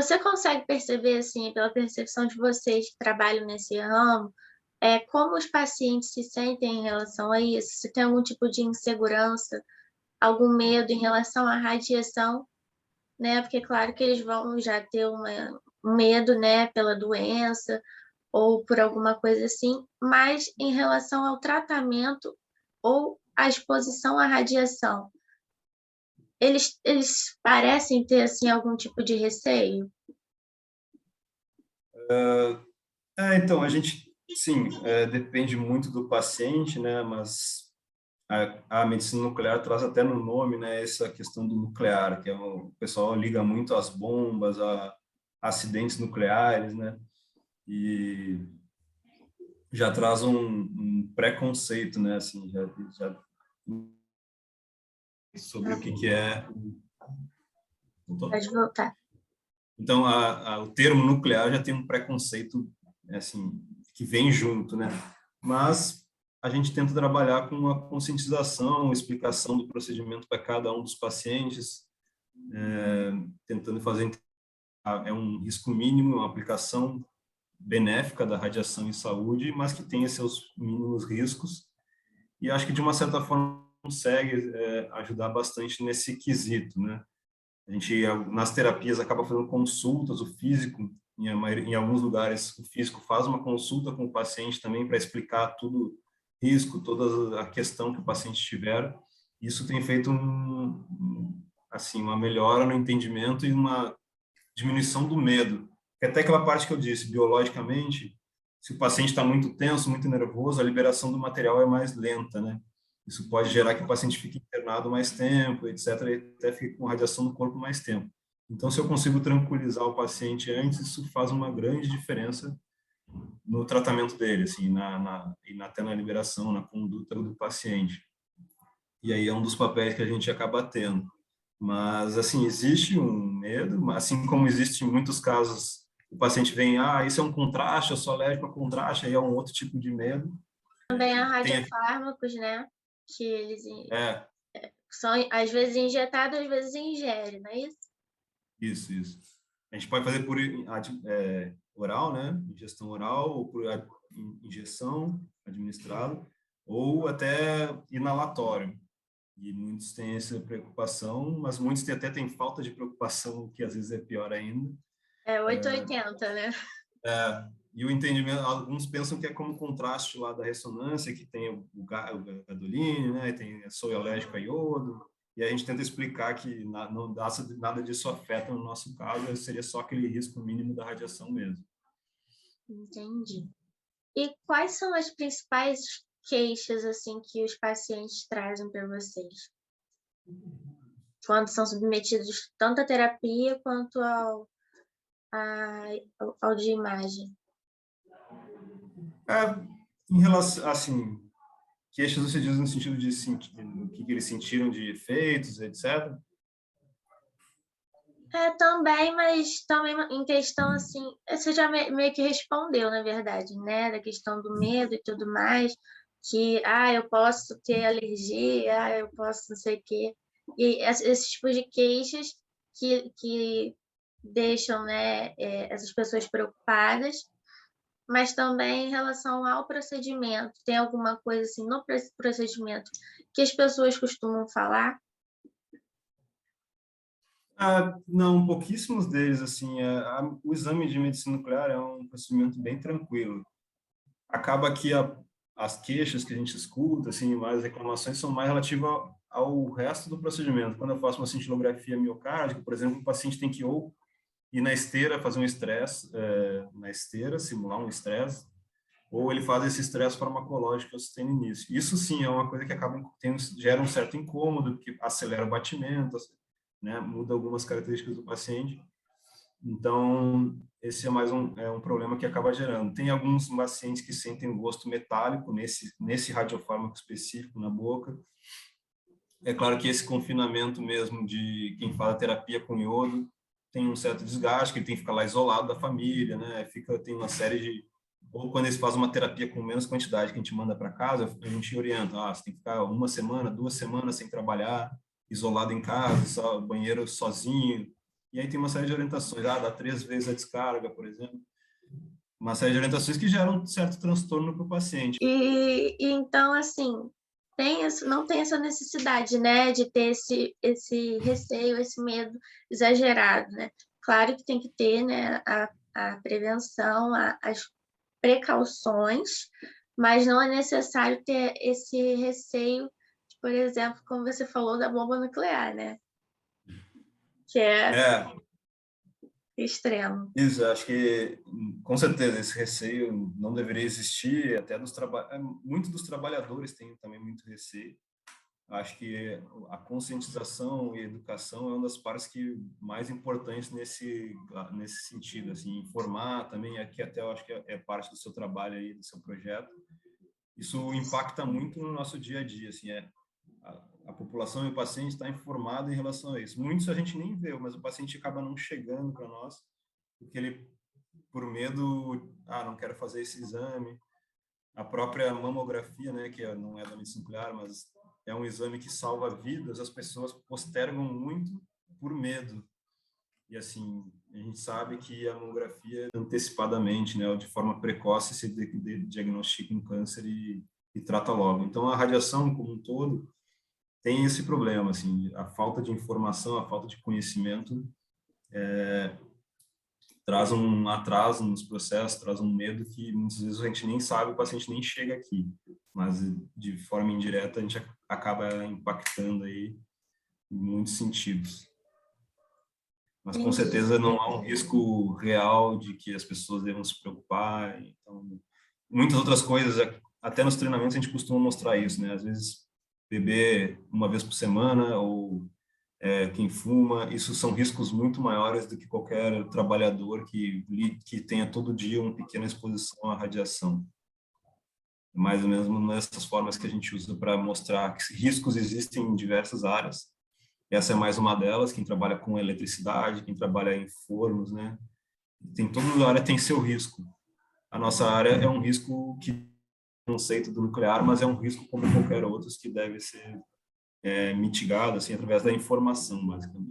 você consegue perceber, assim, pela percepção de vocês que trabalham nesse ramo, como os pacientes se sentem em relação a isso? Se tem algum tipo de insegurança, algum medo em relação à radiação, né? Porque claro que eles vão já ter um medo, né, pela doença ou por alguma coisa assim, mas em relação ao tratamento ou à exposição à radiação, eles parecem ter assim algum tipo de receio? Então, a gente, sim, depende muito do paciente, né, mas a medicina nuclear traz até no nome, né, essa questão do nuclear, que o pessoal liga muito às bombas, a acidentes nucleares, né, e já traz um preconceito, né, assim, já sobre o que é. Pode voltar. Então, o termo nuclear já tem um preconceito, assim, que vem junto, né? Mas a gente tenta trabalhar com uma conscientização, explicação do procedimento para cada um dos pacientes, tentando fazer um risco mínimo, uma aplicação benéfica da radiação em saúde, mas que tenha seus mínimos riscos. E acho que de uma certa forma consegue ajudar bastante nesse quesito, né? A gente, nas terapias, acaba fazendo consultas, o físico, em alguns lugares, o físico faz uma consulta com o paciente também para explicar tudo, risco, toda a questão que o paciente tiver. Isso tem feito assim, uma melhora no entendimento e uma diminuição do medo. Que até aquela parte que eu disse, biologicamente, se o paciente está muito tenso, muito nervoso, a liberação do material é mais lenta, né? Isso pode gerar que o paciente fique internado mais tempo, etc., e até fique com radiação no corpo mais tempo. Então, se eu consigo tranquilizar o paciente antes, isso faz uma grande diferença no tratamento dele, assim, e até na liberação, na conduta do paciente. E aí é um dos papéis que a gente acaba tendo. Mas, assim, existe um medo, assim como existe em muitos casos, o paciente vem, isso é um contraste, eu sou alérgico a contraste, aí é um outro tipo de medo. Também há Tem, radiofármacos, né, que eles é, são às vezes injetados, às vezes ingere, não é isso? isso. A gente pode fazer por oral, né? Ingestão oral, ou por injeção administrada, ou até inalatório. E muitos têm essa preocupação, mas muitos até têm falta de preocupação, que às vezes é pior ainda. É 880, né? E o entendimento, alguns pensam que é como contraste lá da ressonância, que tem o gadolínio, né? Tem sou alérgico a iodo, e a gente tenta explicar que não dá, nada disso afeta no nosso caso, seria só aquele risco mínimo da radiação mesmo. Entendi. E quais são as principais queixas assim que os pacientes trazem para vocês? Quando são submetidos tanto à terapia quanto ao de imagem? Em relação, assim, queixas você diz no sentido de o que eles sentiram de efeitos, etc. Também, mas também em questão assim, você já meio que respondeu, na verdade, né? Da questão do medo e tudo mais, que, eu posso ter alergia, eu posso não sei o quê. E esse tipo de queixas que deixam, né, essas pessoas preocupadas, mas também em relação ao procedimento. Tem alguma coisa assim no procedimento que as pessoas costumam falar? Não, pouquíssimos deles, assim, o exame de medicina nuclear é um procedimento bem tranquilo. Acaba que as queixas que a gente escuta, assim, mais reclamações são mais relativas ao resto do procedimento. Quando eu faço uma cintilografia miocárdica, por exemplo, o paciente tem que ou ir na esteira, fazer um estresse na esteira, simular um estresse, ou ele faz esse estresse farmacológico que no início. Isso sim é uma coisa que acaba gera um certo incômodo, porque acelera o batimento, né, muda algumas características do paciente. Então, esse é mais um problema que acaba gerando. Tem alguns pacientes que sentem um gosto metálico nesse radiofármaco específico na boca. É claro que esse confinamento mesmo de quem faz a terapia com iodo tem um certo desgaste, que ele tem que ficar lá isolado da família, né? Tem uma série de... Ou quando eles fazem uma terapia com menos quantidade que a gente manda para casa, a gente orienta, você tem que ficar 1 semana, 2 semanas sem trabalhar, isolado em casa, só banheiro sozinho, E aí tem uma série de orientações, dá 3 vezes a descarga, por exemplo. Uma série de orientações que geram um certo transtorno para o paciente. E então, assim, não tem essa necessidade, né, de ter esse receio, esse medo exagerado, né? Claro que tem que ter, né, a prevenção, as precauções, mas não é necessário ter esse receio, por exemplo, como você falou da bomba nuclear, né? Que é É, extremo. isso, acho que com certeza esse receio não deveria existir, até muitos dos trabalhadores têm também muito receio. Acho que a conscientização e a educação é uma das partes que mais importantes nesse sentido, assim, informar também, aqui até eu acho que é parte do seu trabalho aí, do seu projeto. Isso impacta muito no nosso dia a dia, assim, a população e o paciente está informado em relação a isso. Muitos a gente nem vê, mas o paciente acaba não chegando para nós, porque ele, por medo, não quero fazer esse exame. A própria mamografia, né, que não é da medicina nuclear, mas é um exame que salva vidas, as pessoas postergam muito por medo. E assim, a gente sabe que a mamografia antecipadamente, né, ou de forma precoce, se diagnostica um câncer e trata logo. Então a radiação como um todo tem esse problema, assim, a falta de informação, a falta de conhecimento traz um atraso nos processos, traz um medo que muitas vezes a gente nem sabe, o paciente nem chega aqui, mas de forma indireta a gente acaba impactando aí em muitos sentidos. Mas com Entendi. certeza não há um risco real de que as pessoas devam se preocupar. Então, muitas outras coisas, até nos treinamentos a gente costuma mostrar isso, né? Às vezes beber uma vez por semana ou quem fuma, isso são riscos muito maiores do que qualquer trabalhador que tenha todo dia uma pequena exposição à radiação. Mais ou menos nessas formas que a gente usa para mostrar que riscos existem em diversas áreas. Essa é mais uma delas, quem trabalha com eletricidade, quem trabalha em fornos, né? Toda área tem seu risco. A nossa área é um risco que é um conceito do nuclear, mas é um risco como qualquer outro que deve ser mitigado assim através da informação, basicamente.